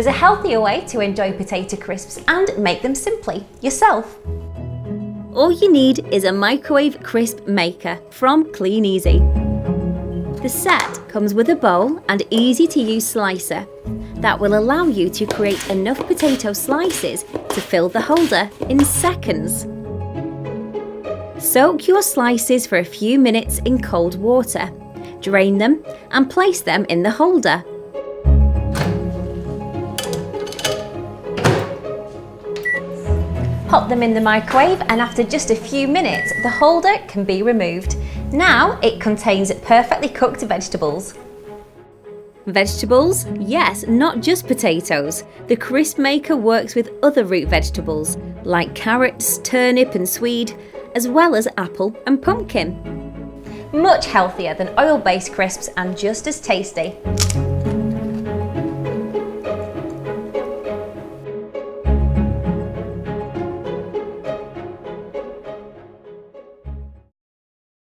There's a healthier way to enjoy potato crisps and make them simply yourself. All you need is a microwave crisp maker from Kleeneze. The set comes with a bowl and easy-to-use slicer that will allow you to create enough potato slices to fill the holder in seconds. Soak your slices for a few minutes in cold water, drain them and place them in the holder. Pop them in the microwave and after just a few minutes, the holder can be removed. Now it contains perfectly cooked vegetables. Vegetables? Yes, not just potatoes. The crisp maker works with other root vegetables like carrots, turnip and swede, as well as apple and pumpkin. Much healthier than oil-based crisps and just as tasty.